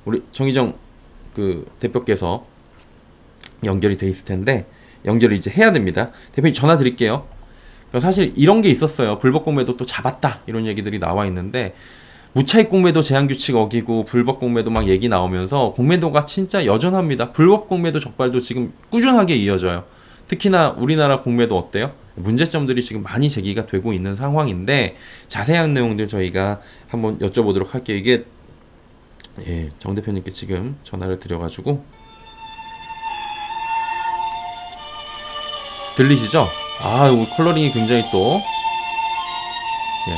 우리 정희정 그 대표께서 연결이 돼 있을 텐데 연결을 이제 해야 됩니다. 대표님 전화 드릴게요. 사실 이런 게 있었어요. 불법 공매도 또 잡았다 이런 얘기들이 나와 있는데 무차익 공매도 제한 규칙 어기고 불법 공매도 막 얘기 나오면서 공매도가 진짜 여전합니다. 불법 공매도 적발도 지금 꾸준하게 이어져요. 특히나 우리나라 공매도 어때요? 문제점들이 지금 많이 제기가 되고 있는 상황인데 자세한 내용들 저희가 한번 여쭤보도록 할게요. 이게 예, 정 대표님께 지금 전화를 드려가지고 들리시죠? 아, 우리 컬러링이 굉장히 또 예.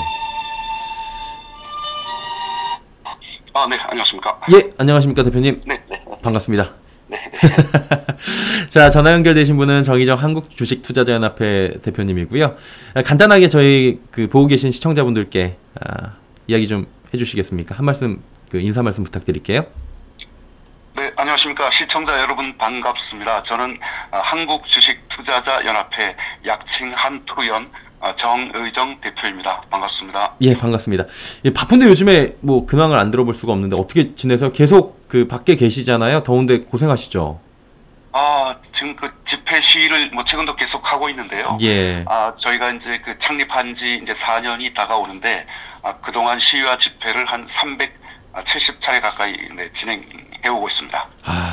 아, 네, 안녕하십니까? 예, 안녕하십니까 대표님? 네, 네. 반갑습니다. 네, 네. 자, 전화 연결되신 분은 정희정 한국주식투자자연합회 대표님이고요. 간단하게 저희 그 보고 계신 시청자분들께 이야기 좀 해주시겠습니까? 한 말씀, 그 인사 말씀 부탁드릴게요. 네, 안녕하십니까? 시청자 여러분 반갑습니다. 저는 한국주식투자자연합회 약칭 한투연 정의정 대표입니다. 반갑습니다. 예, 반갑습니다. 예, 바쁜데 요즘에 뭐 근황을 안 들어볼 수가 없는데 어떻게 지내서 계속 그 밖에 계시잖아요. 더운데 고생하시죠. 지금 그 집회 시위를 뭐 최근도 계속 하고 있는데요. 예. 저희가 이제 그 창립한 지 이제 4년이 다가오는데 그동안 시위와 집회를 한 370차례 가까이 진행해오고 있습니다.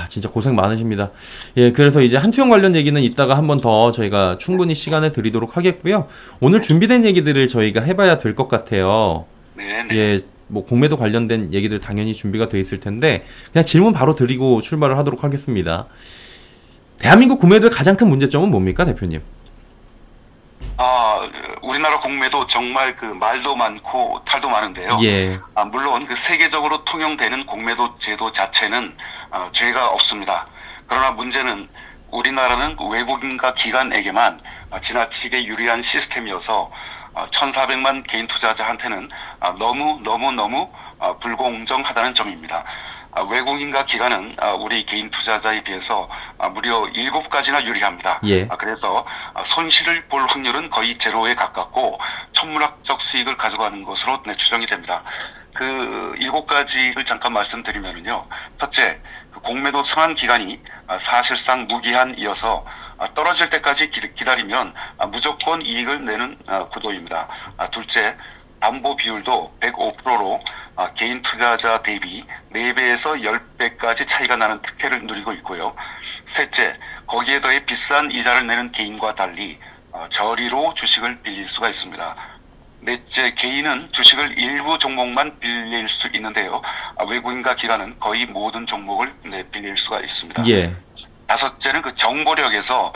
진짜 고생 많으십니다. 예, 그래서 이제 한투영 관련 얘기는 이따가 한 번 더 저희가 충분히 시간을 드리도록 하겠고요. 오늘 준비된 얘기들을 저희가 해봐야 될 것 같아요. 네. 예, 뭐 공매도 관련된 얘기들 당연히 준비가 돼 있을 텐데 그냥 질문 바로 드리고 출발을 하도록 하겠습니다. 대한민국 공매도의 가장 큰 문제점은 뭡니까, 대표님? 우리나라 공매도 정말 그 말도 많고 탈도 많은데요. 예. 물론 그 세계적으로 통용되는 공매도 제도 자체는 죄가 없습니다. 그러나 문제는 우리나라는 외국인과 기관에게만 지나치게 유리한 시스템이어서 1,400만 개인 투자자한테는 너무 불공정하다는 점입니다. 외국인과 기관은 우리 개인 투자자에 비해서 무려 7가지나 유리합니다. 예. 그래서 손실을 볼 확률은 거의 제로에 가깝고 천문학적 수익을 가져가는 것으로 추정이 됩니다. 그 7가지를 잠깐 말씀드리면요. 첫째, 그 공매도 성한 기간이 사실상 무기한이어서 떨어질 때까지 기다리면 무조건 이익을 내는 구도입니다. 둘째, 담보 비율도 105%로 개인 투자자 대비 4배에서 10배까지 차이가 나는 특혜를 누리고 있고요. 셋째, 거기에 더해 비싼 이자를 내는 개인과 달리 저리로 주식을 빌릴 수가 있습니다. 넷째, 개인은 주식을 일부 종목만 빌릴 수 있는데요. 외국인과 기관은 거의 모든 종목을 빌릴 수가 있습니다. 예. 다섯째는 그 정보력에서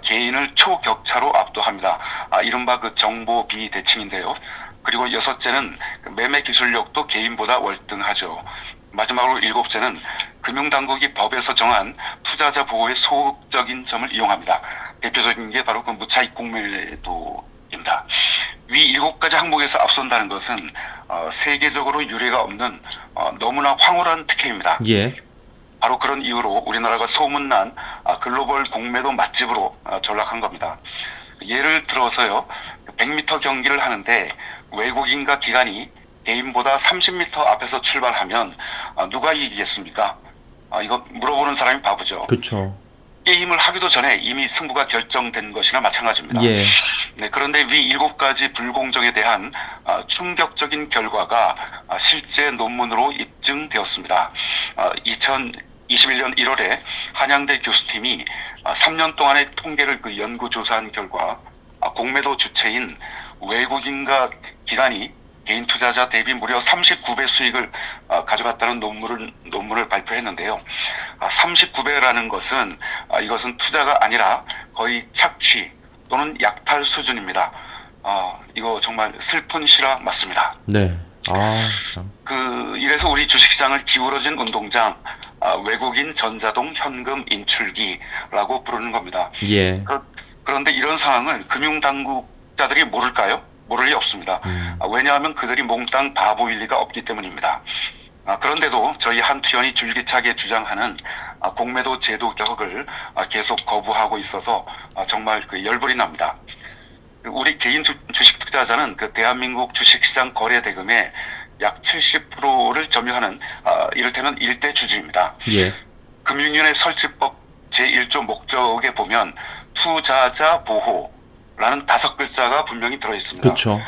개인을 초격차로 압도합니다. 이른바 그 정보 비대칭인데요. 그리고 여섯째는 매매 기술력도 개인보다 월등하죠. 마지막으로 7째는 금융당국이 법에서 정한 투자자 보호의 소극적인 점을 이용합니다. 대표적인 게 바로 그 무차익 공매도입니다. 위 7가지 항목에서 앞선다는 것은 세계적으로 유례가 없는 너무나 황홀한 특혜입니다. 예. 바로 그런 이유로 우리나라가 소문난 글로벌 공매도 맛집으로 전락한 겁니다. 예를 들어서요, 100m 경기를 하는데 외국인과 기관이 개인보다 30m 앞에서 출발하면 누가 이기겠습니까? 이거 물어보는 사람이 바보죠. 그렇죠. 게임을 하기도 전에 이미 승부가 결정된 것이나 마찬가지입니다. 예. 네, 그런데 위 7가지 불공정에 대한 충격적인 결과가 실제 논문으로 입증되었습니다. 2021년 1월에 한양대 교수팀이 3년 동안의 통계를 연구조사한 결과 공매도 주체인 외국인과 기관이 개인 투자자 대비 무려 39배 수익을 가져갔다는 논문을 발표했는데요. 39배라는 것은 이것은 투자가 아니라 거의 착취 또는 약탈 수준입니다. 이거 정말 슬픈 실화 맞습니다. 네. 참. 이래서 우리 주식시장을 기울어진 운동장, 외국인 전자동 현금 인출기라고 부르는 겁니다. 예. 그런데 이런 상황을 금융당국자들이 모를까요? 모를 리 없습니다. 왜냐하면 그들이 몽땅 바보일 리가 없기 때문입니다. 그런데도 저희 한투연이 줄기차게 주장하는 공매도 제도 개혁을 계속 거부하고 있어서 정말 열불이 납니다. 우리 개인 주식 투자자는 대한민국 주식시장 거래 대금의 약 70%를 점유하는 이를테면 일대 주주입니다. 예. 금융위원회 설치법 제1조 목적에 보면 투자자 보호라는 5글자가 분명히 들어있습니다. 그렇죠.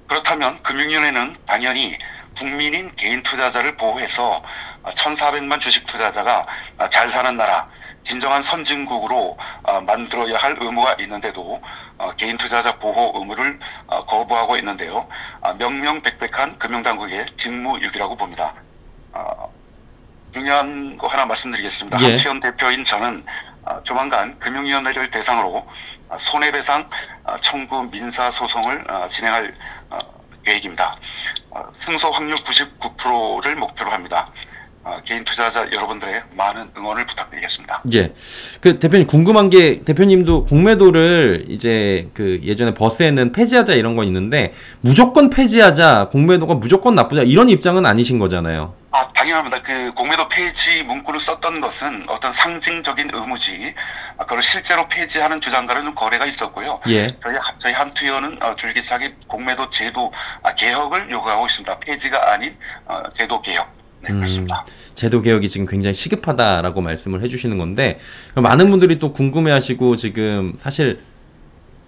그렇다면 금융위원회는 당연히 국민인 개인 투자자를 보호해서 1,400만 주식 투자자가 잘 사는 나라, 진정한 선진국으로 만들어야 할 의무가 있는데도 개인 투자자 보호 의무를 거부하고 있는데요. 명명백백한 금융당국의 직무유기라고 봅니다. 중요한 거 하나 말씀드리겠습니다. 예. 한태현 대표인 저는 조만간 금융위원회를 대상으로 손해배상 청구 민사소송을 진행할 계획입니다. 승소 확률 99%를 목표로 합니다. 개인 투자자 여러분들의 많은 응원을 부탁드리겠습니다. 예. 그 대표님 궁금한 게 대표님도 공매도를 이제 그 예전에 버스에는 폐지하자 이런 거 있는데 무조건 폐지하자, 공매도가 무조건 나쁘자 이런 입장은 아니신 거잖아요. 당연합니다. 그 공매도 폐지 문구를 썼던 것은 어떤 상징적인 의무지, 그걸 실제로 폐지하는 주장과는 좀 거래가 있었고요. 예. 저희 한투의원은 줄기차게 공매도 제도 개혁을 요구하고 있습니다. 폐지가 아닌 제도 개혁. 네, 그렇습니다. 제도 개혁이 지금 굉장히 시급하다라고 말씀을 해주시는 건데 많은 분들이 또 궁금해하시고 지금 사실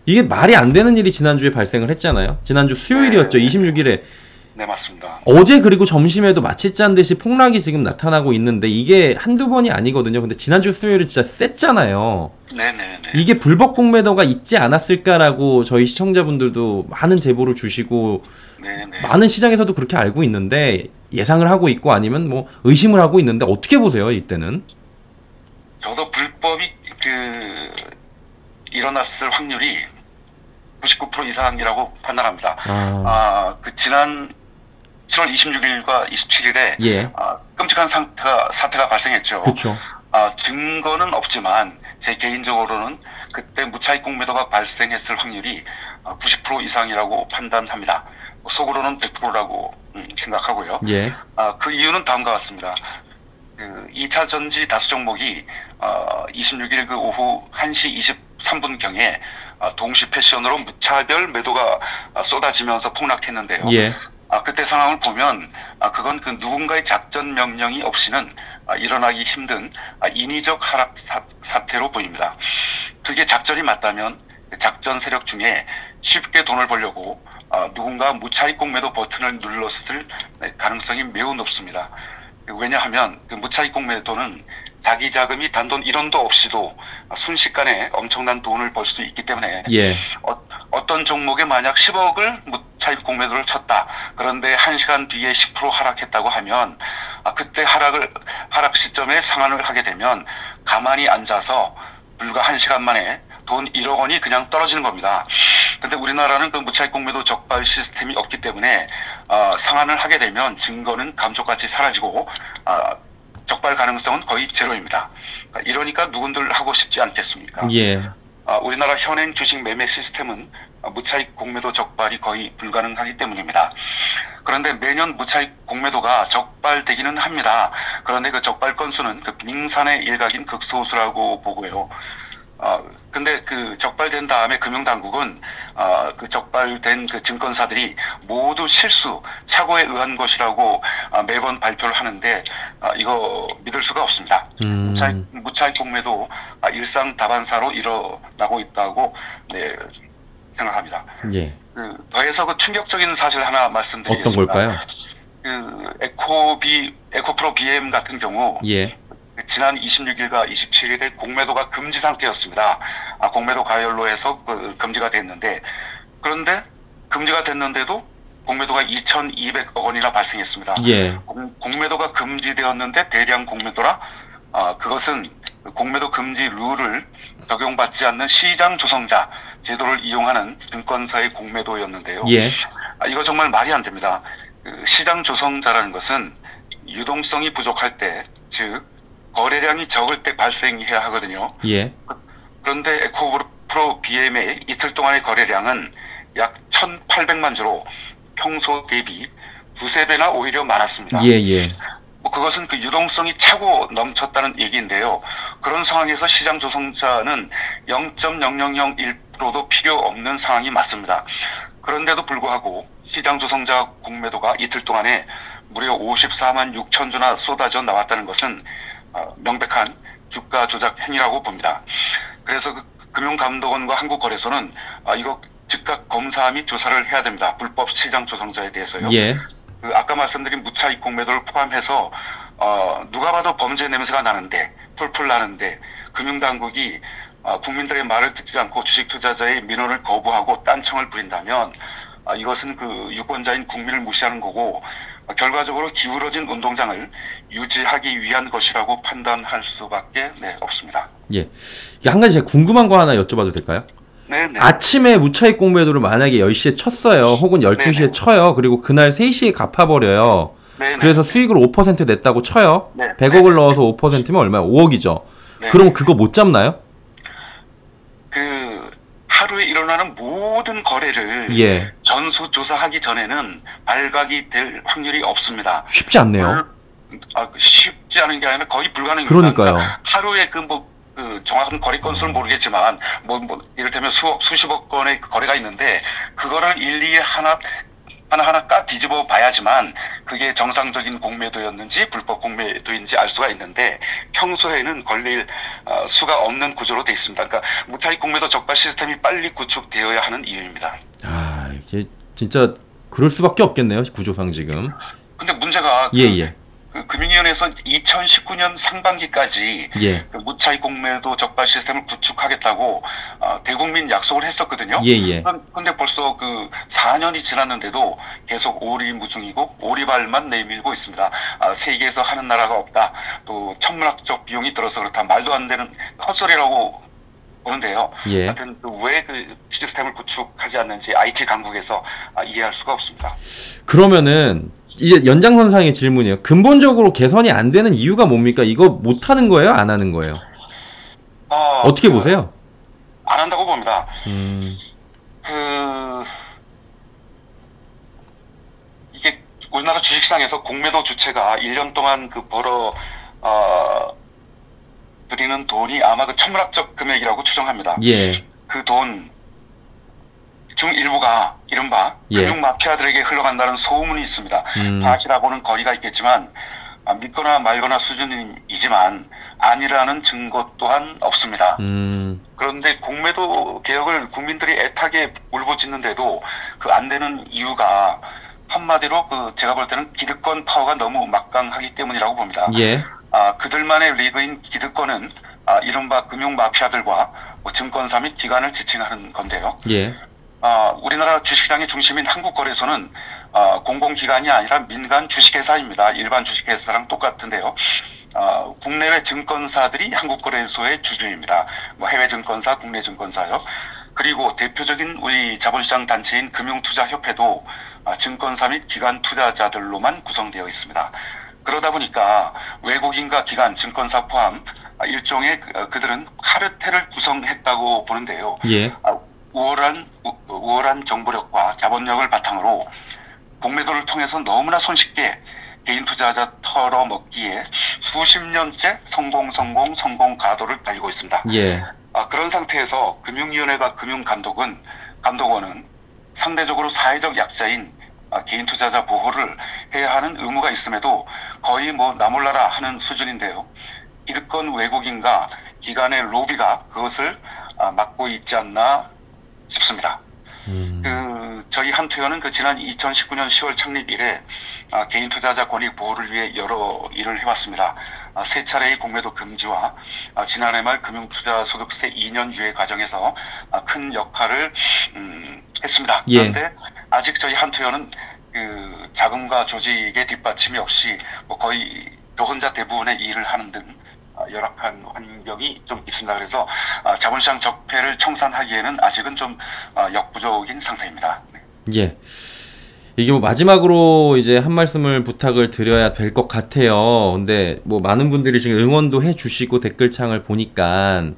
이게 말이 안 되는 일이 지난주에 발생을 했잖아요. 지난주 수요일이었죠. 26일에. 네, 맞습니다. 어제 그리고 점심에도 마취 짠 듯이 폭락이 지금 나타나고 있는데 이게 한두 번이 아니거든요. 근데 지난주 수요일은 진짜 셌잖아요. 네네네. 이게 불법 공매도가 있지 않았을까라고 저희 시청자분들도 많은 제보를 주시고 네네. 많은 시장에서도 그렇게 알고 있는데 예상을 하고 있고 아니면 뭐 의심을 하고 있는데 어떻게 보세요, 이때는? 저도 불법이 일어났을 확률이 99% 이상이라고 판단합니다. 지난 7월 26일과 27일에 예. 끔찍한 사태가 발생했죠. 그렇죠. 증거는 없지만 제 개인적으로는 그때 무차익 공매도가 발생했을 확률이 90% 이상이라고 판단합니다. 속으로는 100%라고 생각하고요. 예. 그 이유는 다음과 같습니다. 2차 전지 다수 종목이 26일 그 오후 1시 23분경에 동시 패션으로 무차별 매도가 쏟아지면서 폭락했는데요. 예. 그때 상황을 보면 그건 그 누군가의 작전 명령이 없이는 일어나기 힘든 인위적 하락 사태로 보입니다. 그게 작전이 맞다면 작전 세력 중에 쉽게 돈을 벌려고 누군가 무차익 공매도 버튼을 눌렀을 가능성이 매우 높습니다. 왜냐하면 그 무차익 공매도는 자기 자금이 단돈 1원도 없이도 순식간에 엄청난 돈을 벌 수 있기 때문에 예. 어떤 종목에 만약 10억을 무차익 공매도를 쳤다. 그런데 1시간 뒤에 10% 하락했다고 하면 그때 하락 시점에 상환을 하게 되면 가만히 앉아서 불과 1시간 만에 돈 1억 원이 그냥 떨어지는 겁니다. 근데 우리나라는 그 무차익 공매도 적발 시스템이 없기 때문에 상환을 하게 되면 증거는 감쪽같이 사라지고 적발 가능성은 거의 제로입니다. 이러니까 누군들 하고 싶지 않겠습니까? 예. 우리나라 현행 주식 매매 시스템은 무차익 공매도 적발이 거의 불가능하기 때문입니다. 그런데 매년 무차익 공매도가 적발되기는 합니다. 그런데 그 적발 건수는 그 빙산의 일각인 극소수라고 보고요. 근데 그 적발된 다음에 금융당국은 그 적발된 그 증권사들이 모두 착오에 의한 것이라고 매번 발표를 하는데 이거 믿을 수가 없습니다. 무차익 공매도 일상 다반사로 일어나고 있다고 생각합니다. 예. 더해서 그 충격적인 사실 하나 말씀드리겠습니다. 어떤 걸까요? 에코프로 BM 같은 경우 예. 지난 26일과 27일에 공매도가 금지 상태였습니다. 공매도 가열로 해서 금지가 됐는데, 그런데 금지가 됐는데도 공매도가 2,200억 원이나 발생했습니다. 예. 공매도가 금지되었는데 대량 공매도라 그것은 공매도 금지 룰을 적용받지 않는 시장 조성자 제도를 이용하는 증권사의 공매도였는데요. 예. 이거 정말 말이 안 됩니다. 시장 조성자라는 것은 유동성이 부족할 때, 즉 거래량이 적을 때 발생해야 하거든요. 예. 그런데 에코프로 BM의 이틀 동안의 거래량은 약 1,800만 주로 평소 대비 두세 배나 오히려 많았습니다. 예. 그것은 그 유동성이 차고 넘쳤다는 얘기인데요. 그런 상황에서 시장 조성자는 0.0001%도 필요 없는 상황이 맞습니다. 그런데도 불구하고 시장 조성자 공매도가 이틀 동안에 무려 54만 6천 주나 쏟아져 나왔다는 것은 명백한 주가 조작 행위라고 봅니다. 그래서 금융감독원과 한국거래소는 이거 즉각 검사 및 조사를 해야 됩니다. 불법 시장 조성자에 대해서요. 예. 아까 말씀드린 무차익 공매도를 포함해서 누가 봐도 범죄 냄새가 나는데 풀풀 나는데 금융당국이 국민들의 말을 듣지 않고 주식 투자자의 민원을 거부하고 딴청을 부린다면 이것은 그 유권자인 국민을 무시하는 거고 결과적으로 기울어진 운동장을 유지하기 위한 것이라고 판단할 수밖에 없습니다. 예. 한 가지 제가 궁금한 거 하나 여쭤봐도 될까요? 네네. 아침에 무차익 공매도를 만약에 10시에 쳤어요. 혹은 12시에 네네. 쳐요. 그리고 그날 3시에 갚아버려요. 네네. 그래서 수익을 5% 냈다고 쳐요. 네. 100억을 넣어서 5%면 얼마야? 5억이죠. 네. 그럼 그거 못 잡나요? 그 하루에 일어나는 모든 거래를 예. 전수조사하기 전에는 발각이 될 확률이 없습니다. 쉽지 않네요. 쉽지 않은 게 아니라 거의 불가능입니다. 그러니까요. 그러니까 하루에 그 정확한 거래 건수는 모르겠지만 이를테면 수십억 건의 거래가 있는데 그거를 일일이 하나하나 까 뒤집어 봐야지만 그게 정상적인 공매도였는지 불법 공매도인지 알 수가 있는데 평소에는 걸릴 수가 없는 구조로 되어 있습니다. 그러니까 무차익 공매도 적발 시스템이 빨리 구축되어야 하는 이유입니다. 이게 진짜 그럴 수밖에 없겠네요. 구조상 지금. 근데 문제가 예. 그 금융위원회에서 2019년 상반기까지 예. 그 무차익 공매도 적발 시스템을 구축하겠다고 대국민 약속을 했었거든요. 예. 그런데 벌써 그 4년이 지났는데도 계속 오리무중이고 오리발만 내밀고 있습니다. 세계에서 하는 나라가 없다. 또 천문학적 비용이 들어서 그렇다. 말도 안 되는 헛소리라고 보는데요. 예. 하여튼 왜 그 시스템을 구축하지 않는지 IT 강국에서 이해할 수가 없습니다. 그러면은 이제 연장선상의 질문이에요. 근본적으로 개선이 안 되는 이유가 뭡니까? 이거 못 하는 거예요? 안 하는 거예요? 어떻게 보세요? 안 한다고 봅니다. 이게 우리나라 주식시장에서 공매도 주체가 1년 동안 드리는 돈이 아마 그 천문학적 금액이라고 추정합니다. 예. 그 돈 중 일부가 이른바 금융 마피아들에게 흘러간다는 소문이 있습니다. 사실하고는 거리가 있겠지만 믿거나 말거나 수준이지만 아니라는 증거 또한 없습니다. 그런데 공매도 개혁을 국민들이 애타게 울부짖는데도 그 안 되는 이유가 한마디로 제가 볼 때는 기득권 파워가 너무 막강하기 때문이라고 봅니다. 예. 그들만의 리그인 기득권은 이른바 금융 마피아들과 증권사 및 기관을 지칭하는 건데요. 예. 우리나라 주식시장의 중심인 한국거래소는 공공기관이 아니라 민간 주식회사입니다. 일반 주식회사랑 똑같은데요. 국내외 증권사들이 한국거래소의 주주입니다. 해외 증권사, 국내 증권사요. 그리고 대표적인 우리 자본시장 단체인 금융투자협회도 증권사 및 기관 투자자들로만 구성되어 있습니다. 그러다 보니까 외국인과 기관, 증권사 포함 일종의 그들은 카르텔을 구성했다고 보는데요. 예. 우월한 정보력과 자본력을 바탕으로 공매도를 통해서 너무나 손쉽게 개인 투자자 털어먹기에 수십 년째 성공 가도를 달리고 있습니다. 예. 그런 상태에서 금융위원회가 감독원은 상대적으로 사회적 약자인 개인 투자자 보호를 해야 하는 의무가 있음에도 거의 나 몰라라 하는 수준인데요. 기득권 외국인과 기관의 로비가 그것을 막고 있지 않나 싶습니다. 저희 한투연은 지난 2019년 10월 창립 이래 개인 투자자 권익 보호를 위해 여러 일을 해왔습니다. 세 차례의 공매도 금지와 지난해 말 금융투자소득세 2년 유예 과정에서 큰 역할을 했습니다. 예. 그런데 아직 저희 한투연은 자금과 조직의 뒷받침이 없이 거의 저 혼자 대부분의 일을 하는 등 열악한 환경이 좀 있습니다. 그래서 자본시장 적폐를 청산하기에는 아직은 좀 역부족인 상태입니다. 예. 이게 마지막으로 이제 한 말씀을 부탁을 드려야 될 것 같아요. 근데 많은 분들이 지금 응원도 해주시고 댓글창을 보니까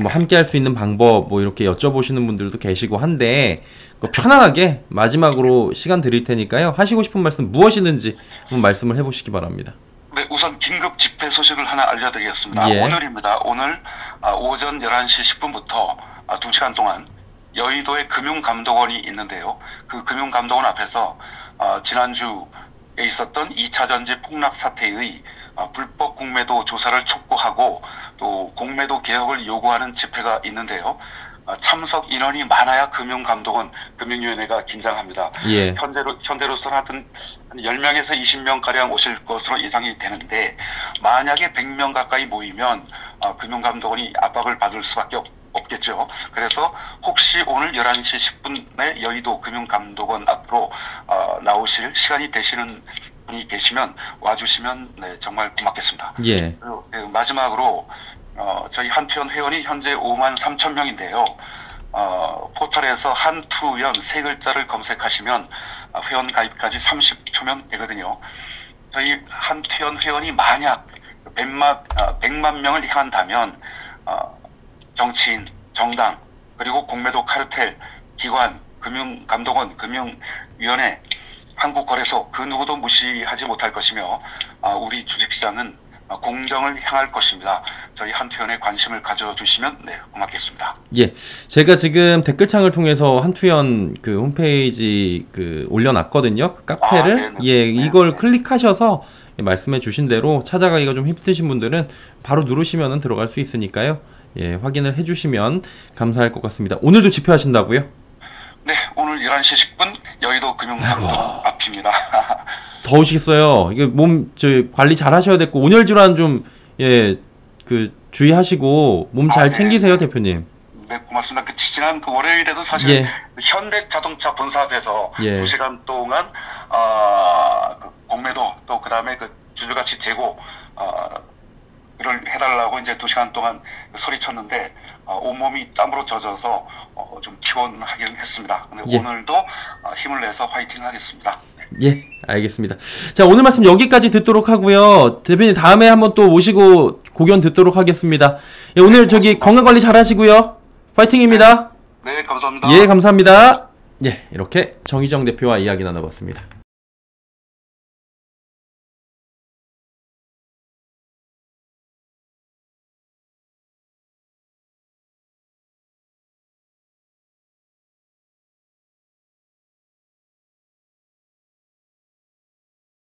함께 할 수 있는 방법 이렇게 여쭤보시는 분들도 계시고 한데 편안하게 마지막으로 시간 드릴 테니까요. 하시고 싶은 말씀 무엇이든지 한번 말씀을 해보시기 바랍니다. 네, 우선 긴급 집회 소식을 하나 알려드리겠습니다. 예. 오늘입니다. 오늘 오전 11시 10분부터 2시간 동안 여의도에 금융감독원이 있는데요. 그 금융감독원 앞에서 지난주에 있었던 2차 전지 폭락 사태의 불법 공매도 조사를 촉구하고 또 공매도 개혁을 요구하는 집회가 있는데요. 참석 인원이 많아야 금융감독원, 금융위원회가 긴장합니다. 예. 현재로서는 하여튼 10명에서 20명가량 오실 것으로 예상이 되는데, 만약에 100명 가까이 모이면 금융감독원이 압박을 받을 수밖에 없겠죠. 그래서 혹시 오늘 11시 10분에 여의도 금융감독원 앞으로 나오실 시간이 되시는 분이 계시면 와주시면 네, 정말 고맙겠습니다. 예. 그리고 마지막으로 저희 한투연 회원이 현재 53,000명인데요. 포털에서 한투연 세 글자를 검색하시면 회원 가입까지 30초면 되거든요. 저희 한투연 회원이 만약 100만 명을 향한다면 정치인, 정당, 그리고 공매도 카르텔, 기관, 금융감독원, 금융위원회, 한국거래소 그 누구도 무시하지 못할 것이며 우리 주식시장은 공정을 향할 것입니다. 저희 한투연에 관심을 가져주시면 네, 고맙겠습니다. 예, 제가 지금 댓글창을 통해서 한투연 그 홈페이지 그 올려놨거든요. 그 카페를. 예, 이걸 클릭하셔서 말씀해 주신 대로 찾아가기가 좀 힘드신 분들은 바로 누르시면 들어갈 수 있으니까요. 예, 확인을 해주시면 감사할 것 같습니다. 오늘도 집회하신다고요? 네, 오늘 11시 10분 여의도 금융감독원 앞입니다. 더우시겠어요. 이게 관리 잘 하셔야 됐고, 온열 질환 좀, 예, 주의하시고, 몸 잘 챙기세요, 대표님. 네, 고맙습니다. 지난 월요일에도 사실 현대자동차 본사 앞에서 2시간 동안, 공매도 또 그 다음에 주주가치 재고, 를 해달라고 이제 2시간 동안 소리쳤는데 온몸이 땀으로 젖어서 좀 피곤하긴 했습니다. 근데 오늘도 힘을 내서 화이팅 하겠습니다. 예, 알겠습니다. 자, 오늘 말씀 여기까지 듣도록 하고요. 대표님 다음에 한번 또 모시고 고견 듣도록 하겠습니다. 예, 오늘 건강관리 잘 하시고요. 파이팅입니다. 네, 감사합니다. 예, 감사합니다. 예, 이렇게 정희정 대표와 이야기 나눠봤습니다.